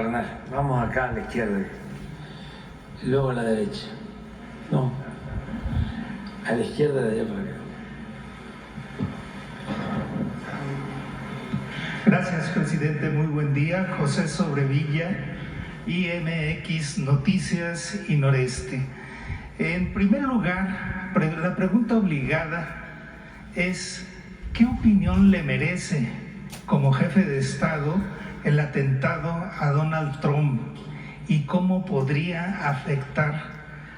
Vamos acá a la izquierda, luego a la derecha. No, a la izquierda de allá para acá. Gracias, presidente. Muy buen día. José Sobrevilla, IMX Noticias y Noreste. En primer lugar, la pregunta obligada es: ¿qué opinión le merece como jefe de Estado el atentado a Donald Trump y cómo podría afectar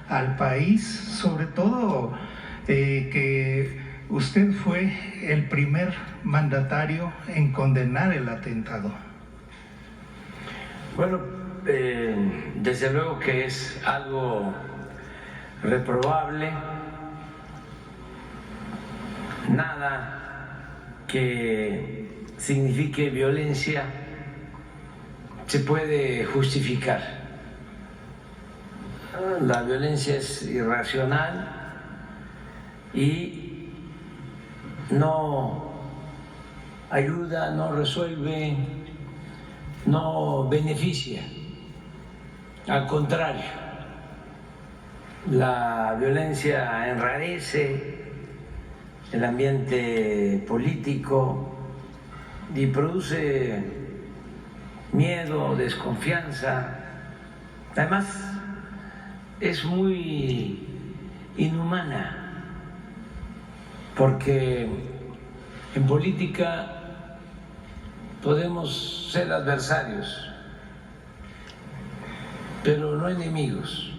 al país, sobre todo que usted fue el primer mandatario en condenar el atentado? Bueno, desde luego que es algo reprobable. Nada que signifique violencia se puede justificar. La violencia es irracional y no ayuda, no resuelve, no beneficia. Al contrario, la violencia enrarece el ambiente político y produce miedo, desconfianza. Además, es muy inhumana, porque en política podemos ser adversarios, pero no enemigos.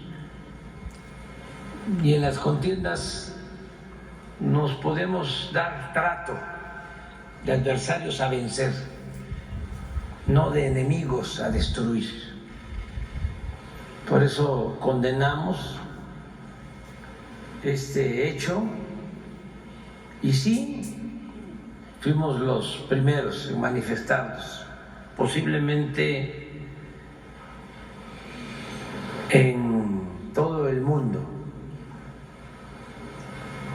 Y en las contiendas nos podemos dar trato de adversarios a vencer, no de enemigos a destruir. Por eso condenamos este hecho y sí, fuimos los primeros en manifestarnos, posiblemente en todo el mundo.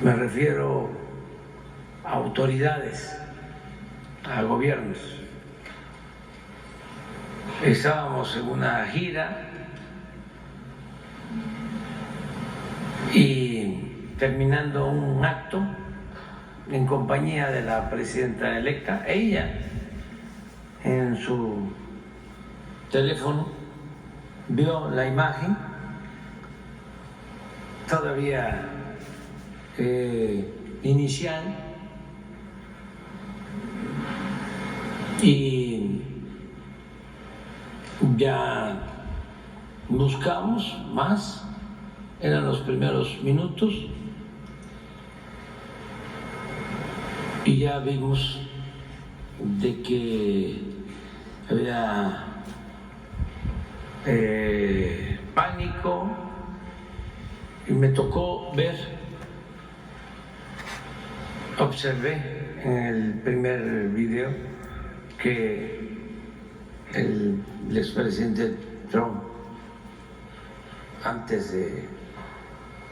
Me refiero a autoridades, a gobiernos. Estábamos en una gira y terminando un acto en compañía de la presidenta electa, ella en su teléfono vio la imagen todavía inicial y ya buscamos más, eran los primeros minutos y ya vimos de que había pánico y me tocó observé en el primer video que el expresidente Trump, antes de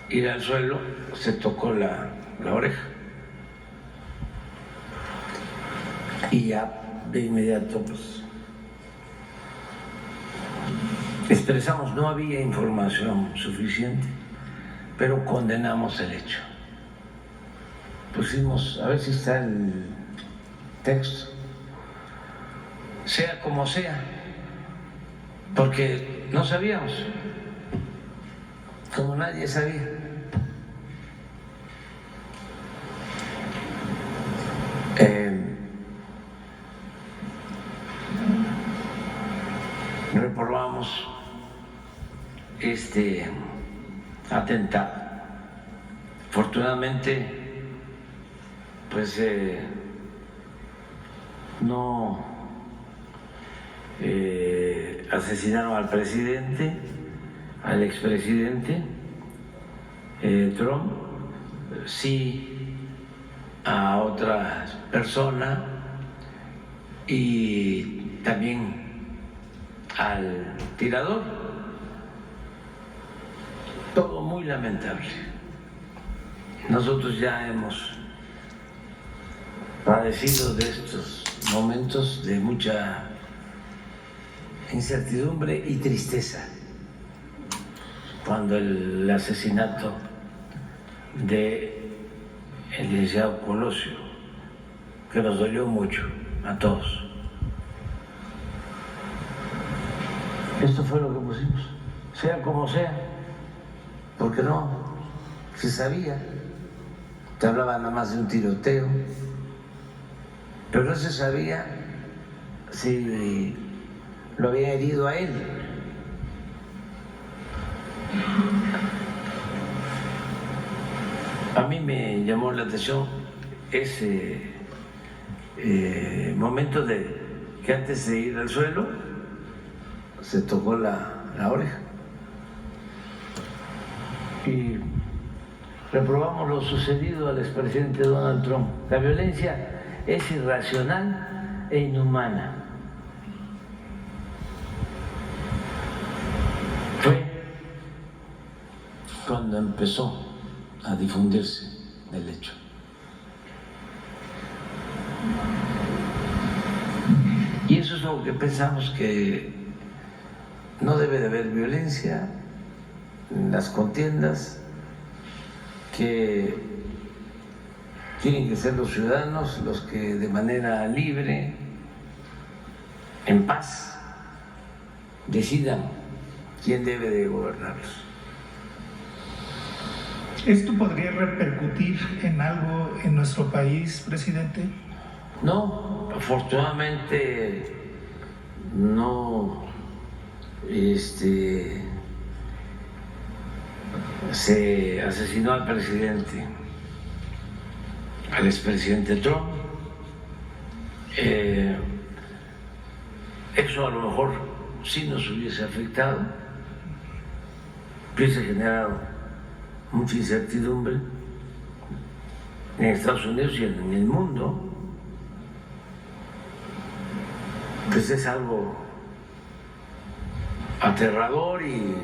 ir al suelo, se tocó la oreja. Y ya de inmediato pues expresamos, no había información suficiente, pero condenamos el hecho. Pusimos, a ver si está el texto, sea como sea, porque no sabíamos, como nadie sabía. Reprobamos este atentado. Afortunadamente, pues no asesinaron al presidente, al expresidente Trump, sí a otra persona y también al tirador. Todo muy lamentable. Nosotros ya hemos padecido de estos momentos de mucha incertidumbre y tristeza cuando el asesinato de el licenciado Colosio, que nos dolió mucho a todos. Esto fue lo que pusimos, sea como sea, porque no se sabía, te hablaba nada más de un tiroteo, pero no se sabía si lo había herido a él. A mí me llamó la atención ese momento de que antes de ir al suelo se tocó la oreja y reprobamos lo sucedido al expresidente Donald Trump. La violencia es irracional e inhumana. Fue cuando empezó a difundirse el hecho. Y eso es lo que pensamos, que no debe de haber violencia en las contiendas, que tienen que ser los ciudadanos los que de manera libre, en paz, decidan quién debe de gobernarlos. ¿Esto podría repercutir en algo en nuestro país, presidente? No, afortunadamente no se asesinó al presidente, al expresidente Trump. Eso a lo mejor sí nos hubiese afectado, hubiese generado mucha incertidumbre en Estados Unidos y en el mundo. Pues es algo aterrador y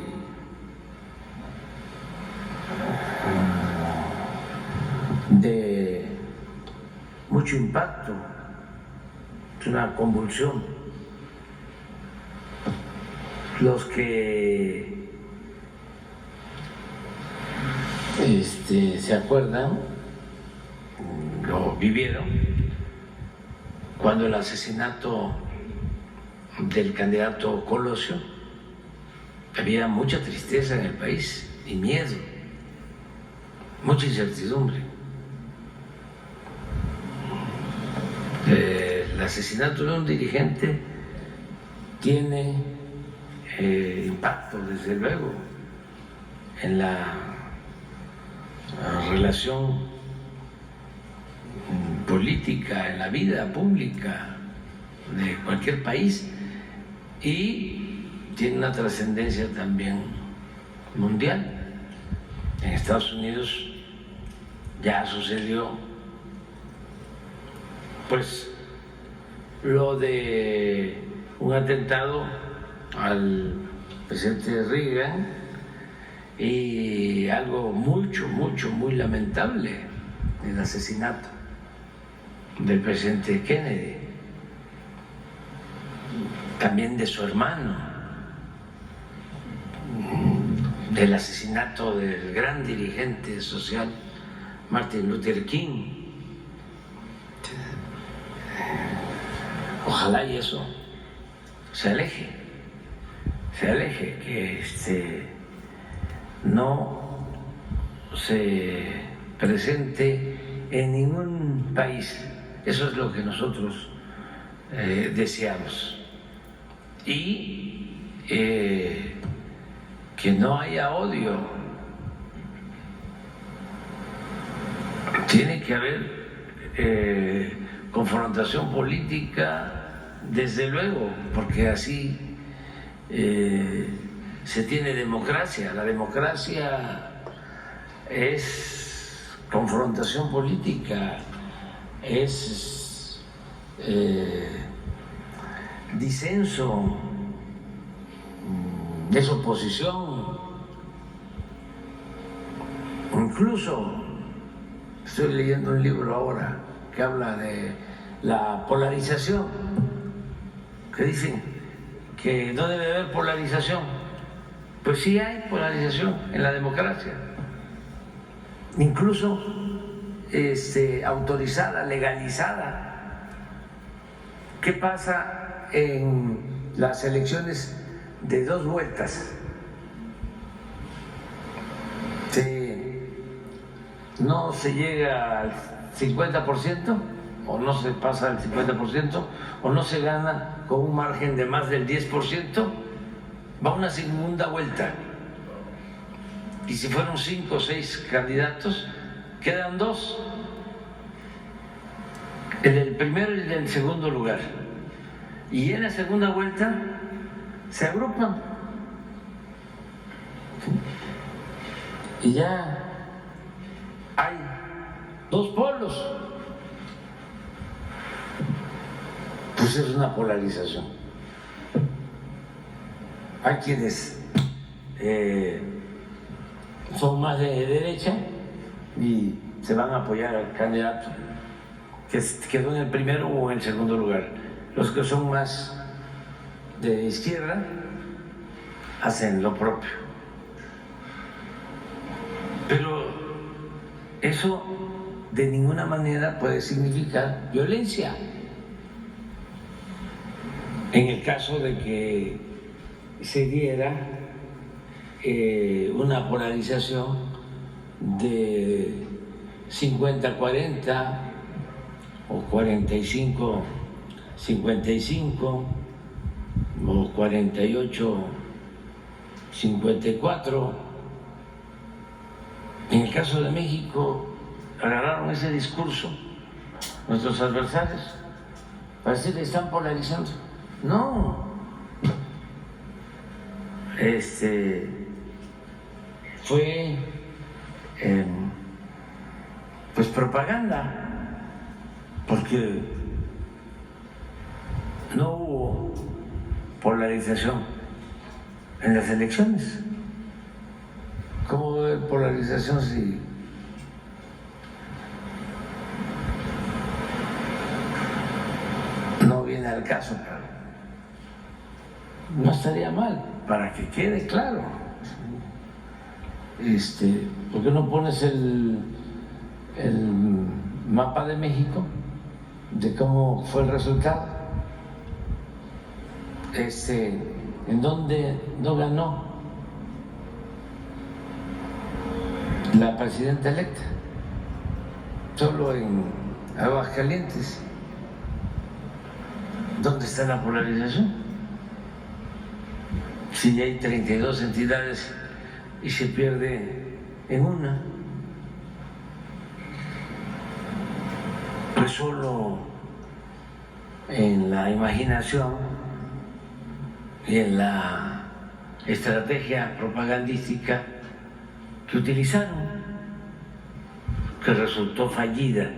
de mucho impacto, es una convulsión. Los que se acuerdan, lo vivieron, cuando el asesinato del candidato Colosio, había mucha tristeza en el país y miedo, mucha incertidumbre. El asesinato de un dirigente tiene impacto, desde luego, en la relación política, en la vida pública de cualquier país, y tiene una trascendencia también mundial. En Estados Unidos ya sucedió pues lo de un atentado al presidente Reagan y algo muy lamentable, el asesinato del presidente Kennedy, también de su hermano, del asesinato del gran dirigente social Martin Luther King. Ojalá y eso se aleje, que no se presente en ningún país. Eso es lo que nosotros deseamos. Y que no haya odio. Tiene que haber confrontación política, desde luego, porque así se tiene democracia. La democracia es confrontación política, es disenso, es oposición. Incluso estoy leyendo un libro ahora que habla de la polarización, que dicen que no debe haber polarización. Pues sí hay polarización en la democracia, incluso autorizada, legalizada. ¿Qué pasa en las elecciones de 2 vueltas? No se llega al 50%, o no se pasa al 50%, o no se gana con un margen de más del 10%, va a una segunda vuelta. Y si fueron 5 o 6 candidatos, quedan 2, el del primero y el del segundo lugar. Y en la segunda vuelta se agrupan. Y ya hay 2 polos. Pues es una polarización. Hay quienes son más de derecha y se van a apoyar al candidato que quedó en el primero o en el segundo lugar. Los que son más de izquierda hacen lo propio. Pero eso de ninguna manera puede significar violencia. En el caso de que se diera una polarización de 50-40 o 45-55 o 48-54, en el caso de México agarraron ese discurso nuestros adversarios para decir que están polarizando. No, fue pues propaganda, porque no hubo polarización en las elecciones. ¿Cómo va a haber polarización si no viene al caso? No estaría mal, para que quede claro. ¿Por qué no pones el mapa de México de cómo fue el resultado? En donde no ganó la presidenta electa, solo en Aguascalientes. ¿Dónde está la polarización? Si hay 32 entidades y se pierde en una, pues solo en la imaginación y en la estrategia propagandística que utilizaron, que resultó fallida.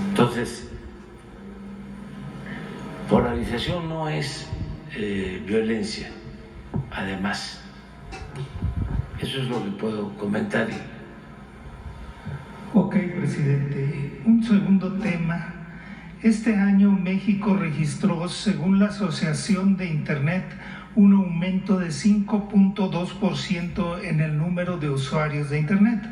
Entonces, polarización no es violencia, además. Eso es lo que puedo comentar. Ok, presidente. Un segundo tema. Este año México registró, según la Asociación de Internet, un aumento de 5.2% en el número de usuarios de Internet,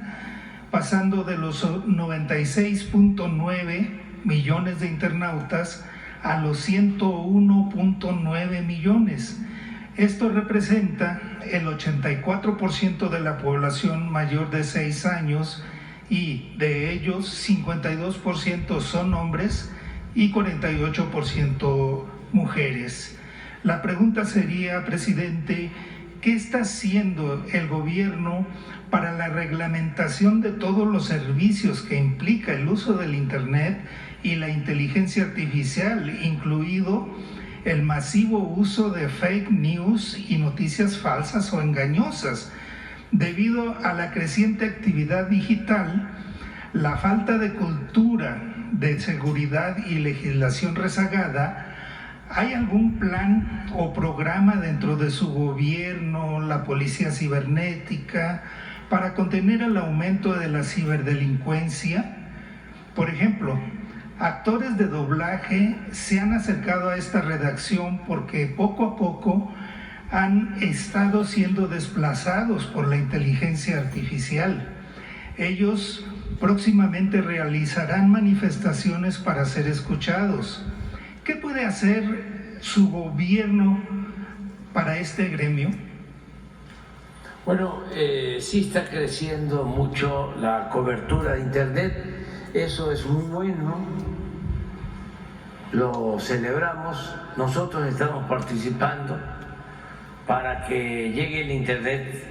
pasando de los 96.9 millones de internautas a los 101.9 millones. Esto representa el 84% de la población mayor de 6 años y de ellos 52% son hombres y 48% mujeres. La pregunta sería, presidente, ¿qué está haciendo el gobierno para la reglamentación de todos los servicios que implica el uso del Internet y la inteligencia artificial, incluido el masivo uso de fake news y noticias falsas o engañosas? Debido a la creciente actividad digital, la falta de cultura de seguridad y legislación rezagada, ¿hay algún plan o programa dentro de su gobierno, la policía cibernética, para contener el aumento de la ciberdelincuencia? Por ejemplo, actores de doblaje se han acercado a esta redacción porque poco a poco han estado siendo desplazados por la inteligencia artificial. Ellos próximamente realizarán manifestaciones para ser escuchados. ¿Qué puede hacer su gobierno para este gremio? Bueno, sí está creciendo mucho la cobertura de Internet, eso es muy bueno, lo celebramos, nosotros estamos participando para que llegue el Internet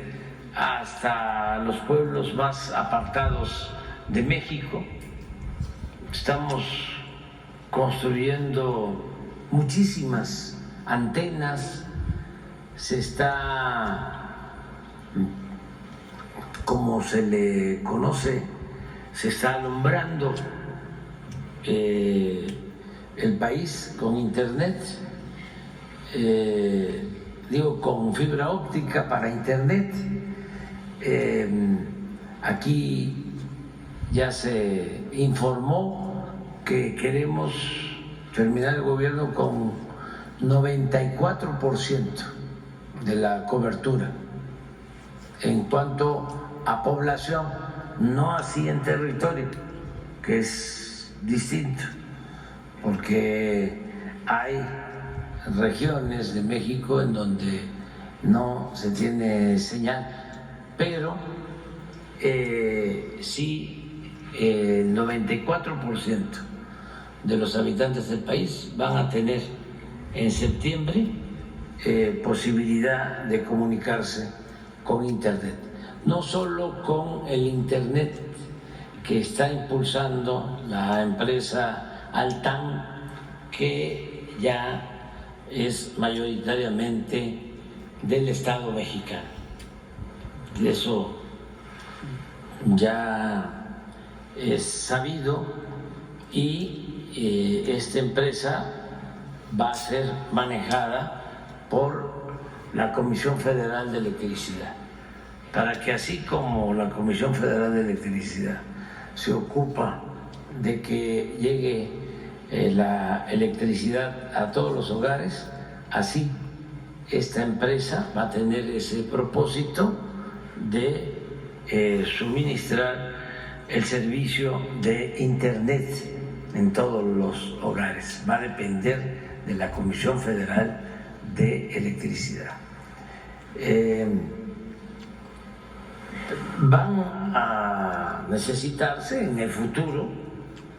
hasta los pueblos más apartados de México. Estamos construyendo muchísimas antenas, se está, como se le conoce, se está alumbrando el país con Internet, con fibra óptica para Internet. Aquí ya se informó que queremos terminar el gobierno con 94% de la cobertura en cuanto a población, no así en territorio, que es distinto, porque hay regiones de México en donde no se tiene señal, pero sí el 94% de los habitantes del país van a tener en septiembre posibilidad de comunicarse con Internet, no solo con el Internet que está impulsando la empresa Altán, que ya es mayoritariamente del Estado mexicano. Eso ya es sabido y esta empresa va a ser manejada por la Comisión Federal de Electricidad, para que así como la Comisión Federal de Electricidad se ocupa de que llegue la electricidad a todos los hogares, así esta empresa va a tener ese propósito de suministrar el servicio de Internet en todos los hogares. Va a depender de la Comisión Federal de Electricidad. Van a necesitarse en el futuro,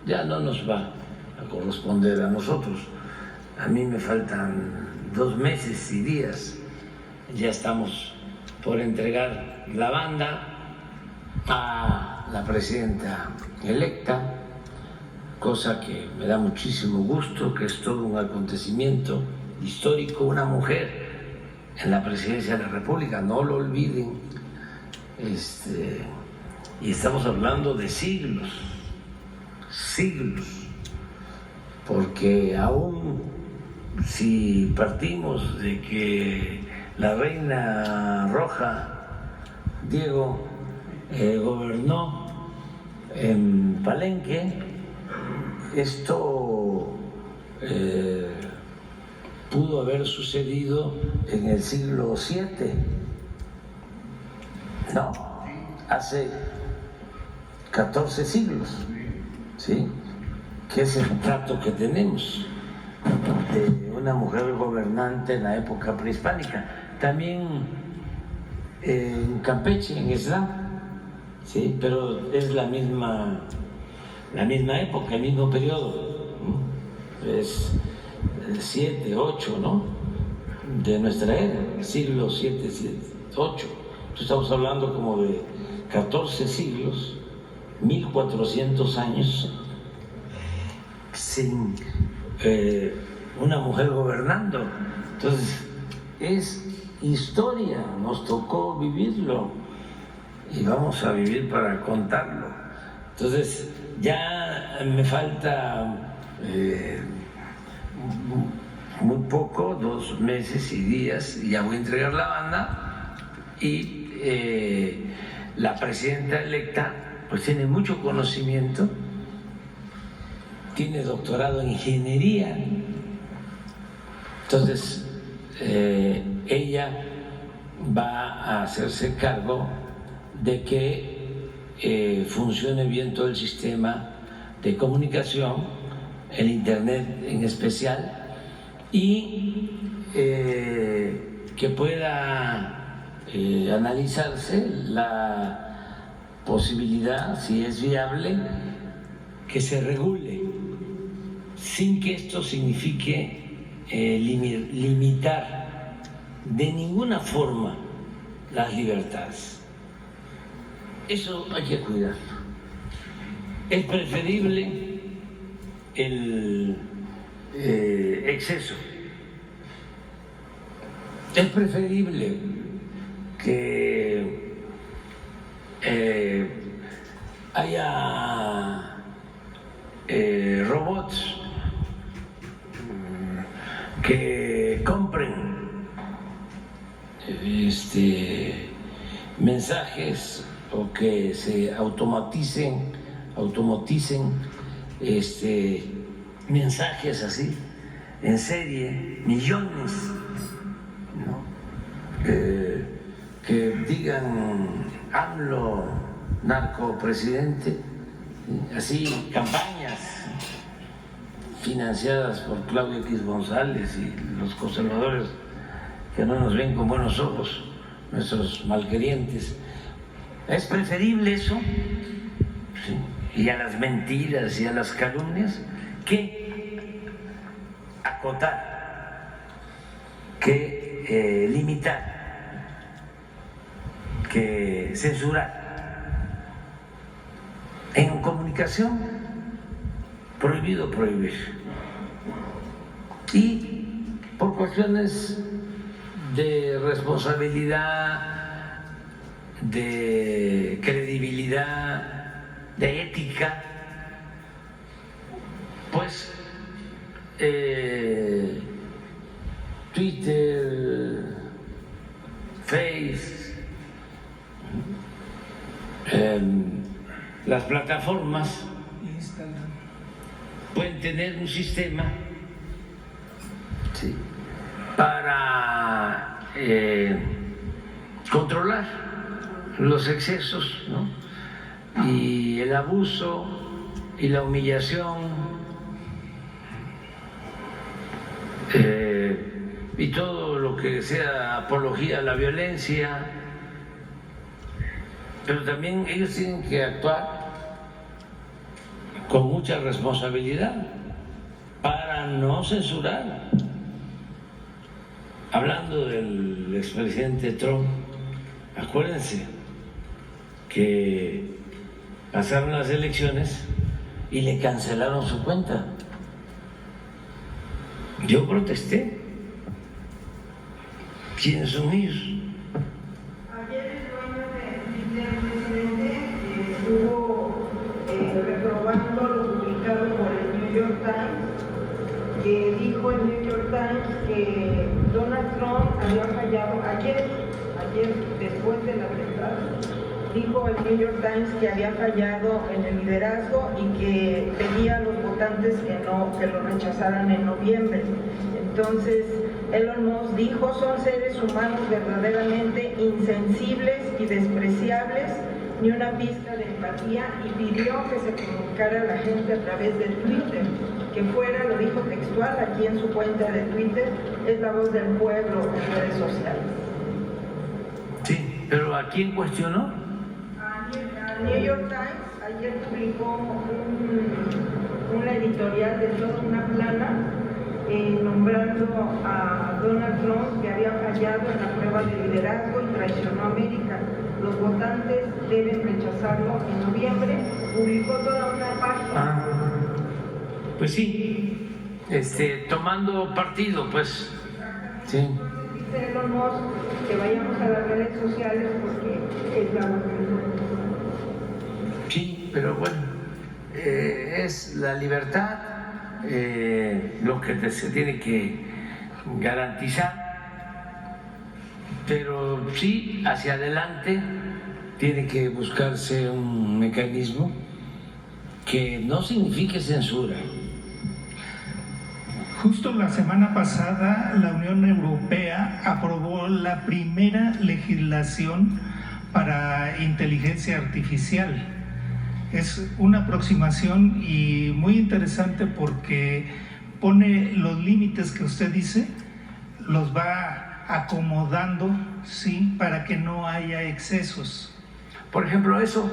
ya no nos va a corresponder a nosotros. A mí me faltan 2 meses y días, ya estamos por entregar la banda a la presidenta electa, cosa que me da muchísimo gusto, que es todo un acontecimiento histórico, una mujer en la presidencia de la República, no lo olviden, y estamos hablando de siglos, porque aún si partimos de que la reina roja, Diego, gobernó en Palenque, esto pudo haber sucedido en el siglo VII, no, hace 14 siglos, ¿sí? Que es el retrato que tenemos de una mujer gobernante en la época prehispánica. También en Campeche, en Islam, ¿sí? Pero es la misma época, el mismo periodo, ¿no? Es 7, 8, ¿no? De nuestra era, siglo 7, 8. Entonces estamos hablando como de 14 siglos, 1400 años, sin una mujer gobernando. Entonces es historia, nos tocó vivirlo y vamos a vivir para contarlo. Entonces ya me falta muy poco, 2 meses y días, y ya voy a entregar la banda, y la presidenta electa pues tiene mucho conocimiento tiene doctorado en ingeniería. Entonces, ella va a hacerse cargo de que funcione bien todo el sistema de comunicación, el Internet en especial, y que pueda analizarse la posibilidad, si es viable, que se regule, sin que esto signifique limitar de ninguna forma las libertades. Eso hay que cuidarlo. Es preferible el exceso. Es preferible que haya robots que compren mensajes o que se automaticen mensajes así en serie, millones, ¿no? Que digan AMLO narcopresidente, así campañas financiadas por Claudio X González y los conservadores que no nos ven con buenos ojos, nuestros malquerientes. ¿Es preferible eso? Sí. Y a las mentiras y a las calumnias, que acotar, que limitar, que censurar. En comunicación, prohibido prohibir. Y por cuestiones de responsabilidad, de credibilidad, de ética, pues Twitter, Face, las plataformas pueden tener un sistema, ¿sí?, para controlar los excesos, ¿no?, y el abuso y la humillación y todo lo que sea apología a la violencia. Pero también ellos tienen que actuar con mucha responsabilidad para no censurar. Hablando del expresidente Trump, acuérdense que pasaron las elecciones y le cancelaron su cuenta. Yo protesté. ¿Quiénes son ellos? Ayer el dueño del presidente estuvo reprobando lo publicado por el New York Times, que dijo el New York Times que Donald Trump había fallado ayer después del atentado. Dijo el New York Times que había fallado en el liderazgo y que pedía a los votantes que lo rechazaran en noviembre. Entonces, Elon Musk dijo: son seres humanos verdaderamente insensibles y despreciables, ni una pizca de empatía, y pidió que se comunicara a la gente a través de Twitter, que fuera, lo dijo textual aquí en su cuenta de Twitter, es la voz del pueblo en redes sociales. Sí, pero ¿a quién cuestionó? El New York Times ayer publicó una editorial de toda una plana nombrando a Donald Trump, que había fallado en la prueba de liderazgo y traicionó a América. Los votantes deben rechazarlo en noviembre. Publicó toda una página. Pues sí, tomando partido, pues. Sí. Dice Elon Musk que vayamos a las redes sociales porque es la voz del pueblo. Sí, pero bueno, es la libertad lo que se tiene que garantizar, pero sí, hacia adelante tiene que buscarse un mecanismo que no signifique censura, Justo la semana pasada la Unión Europea aprobó la primera legislación para inteligencia artificial. Es una aproximación y muy interesante porque pone los límites que usted dice, los va acomodando, ¿sí?, para que no haya excesos. Por ejemplo, eso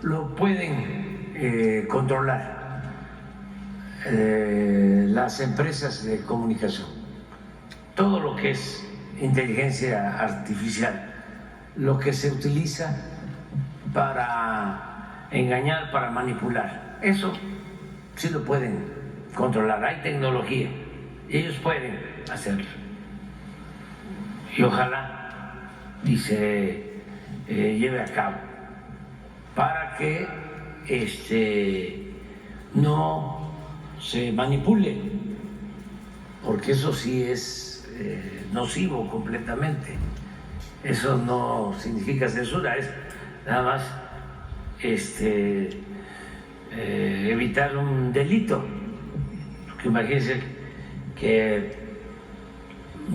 lo pueden controlar las empresas de comunicación. Todo lo que es inteligencia artificial, lo que se utiliza para engañar, para manipular, eso sí lo pueden controlar. Hay tecnología, ellos pueden hacerlo. Y ojalá y se lleve a cabo para que no se manipule, porque eso sí es nocivo completamente. Eso no significa censura, es nada más evitar un delito. Porque imagínense que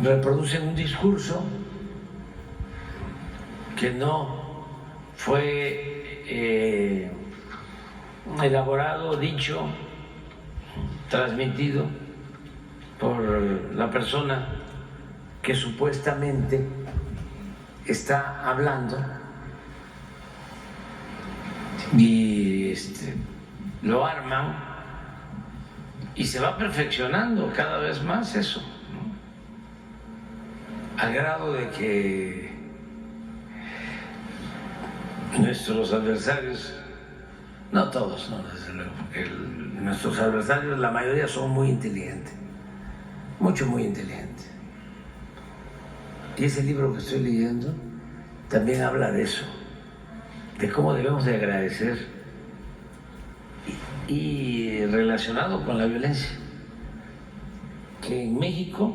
reproducen un discurso que no fue elaborado, dicho, transmitido por la persona que supuestamente está hablando, y lo arman y se va perfeccionando cada vez más eso, ¿no? Al grado de que nuestros adversarios, no todos, no, desde luego, porque nuestros adversarios, la mayoría son muy inteligentes, muy inteligentes. Y ese libro que estoy leyendo también habla de eso, de cómo debemos de agradecer, y relacionado con la violencia, que en México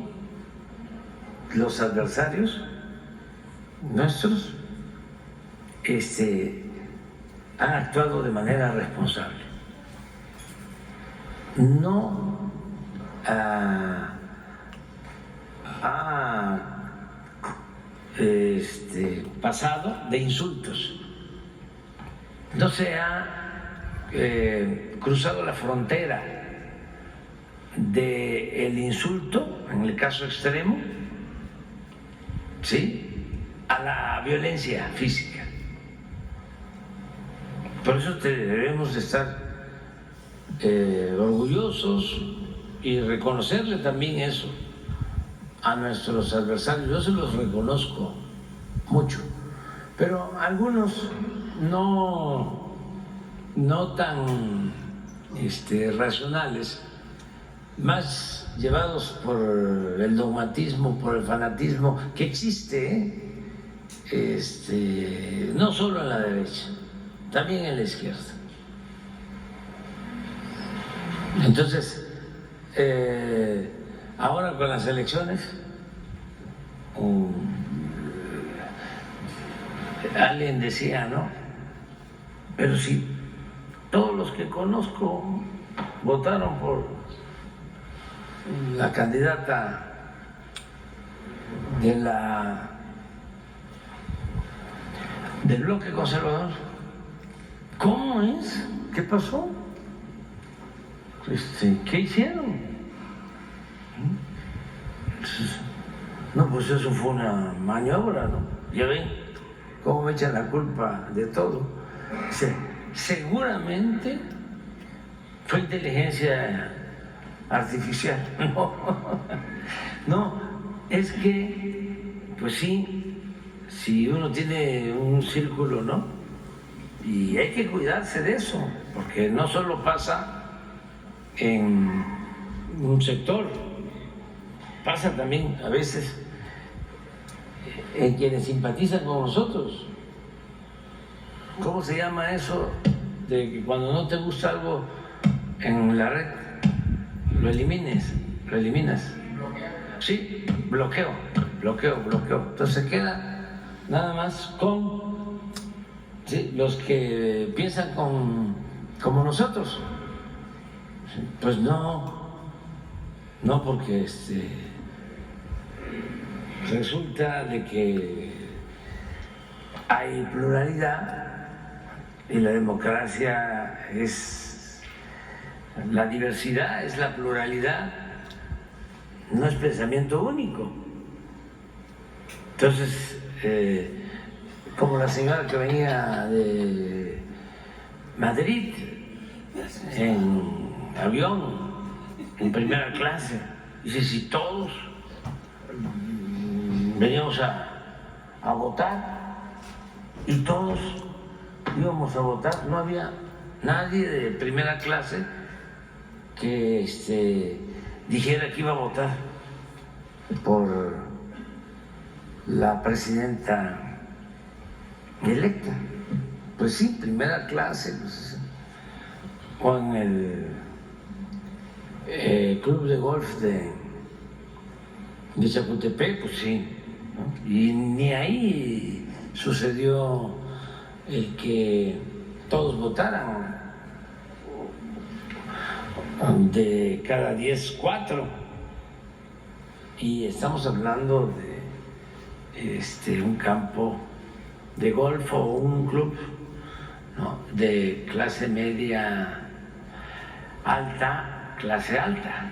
los adversarios nuestros han actuado de manera responsable. No ha pasado de insultos, no se ha cruzado la frontera del insulto, en el caso extremo, ¿sí?, a la violencia física. Por eso debemos de estar orgullosos y reconocerle también eso a nuestros adversarios. Yo se los reconozco mucho, pero algunos no tan racionales, más llevados por el dogmatismo, por el fanatismo que existe, no solo en la derecha, también en la izquierda. Entonces, ahora con las elecciones, alguien decía, ¿no?, pero si todos los que conozco votaron por la candidata del bloque conservador, ¿cómo es? ¿Qué pasó? ¿Qué hicieron? No, pues eso fue una maniobra, ¿no? Ya ven cómo me echan la culpa de todo. Seguramente fue inteligencia artificial. No, es que, pues sí, si uno tiene un círculo, ¿no?, y hay que cuidarse de eso, porque no solo pasa en un sector, pasa también a veces en quienes simpatizan con nosotros. ¿Cómo se llama eso de que cuando no te gusta algo en la red lo eliminas? Sí, bloqueo. Entonces se queda nada más con, ¿sí?, los que piensan como nosotros. Pues no no porque resulta de que hay pluralidad y la democracia es la diversidad, es la pluralidad, no es pensamiento único. Entonces, como la señora que venía de Madrid en avión, en primera clase, dice, si todos veníamos a votar y todos íbamos a votar, no había nadie de primera clase que dijera que iba a votar por la presidenta electa. Pues sí, primera clase, pues, con el club de golf de Chapultepec, pues sí, ¿no? Y ni ahí sucedió el que todos votaran, de cada 10, 4. Y estamos hablando de un campo de golf o un club, ¿no?, de clase media alta, clase alta.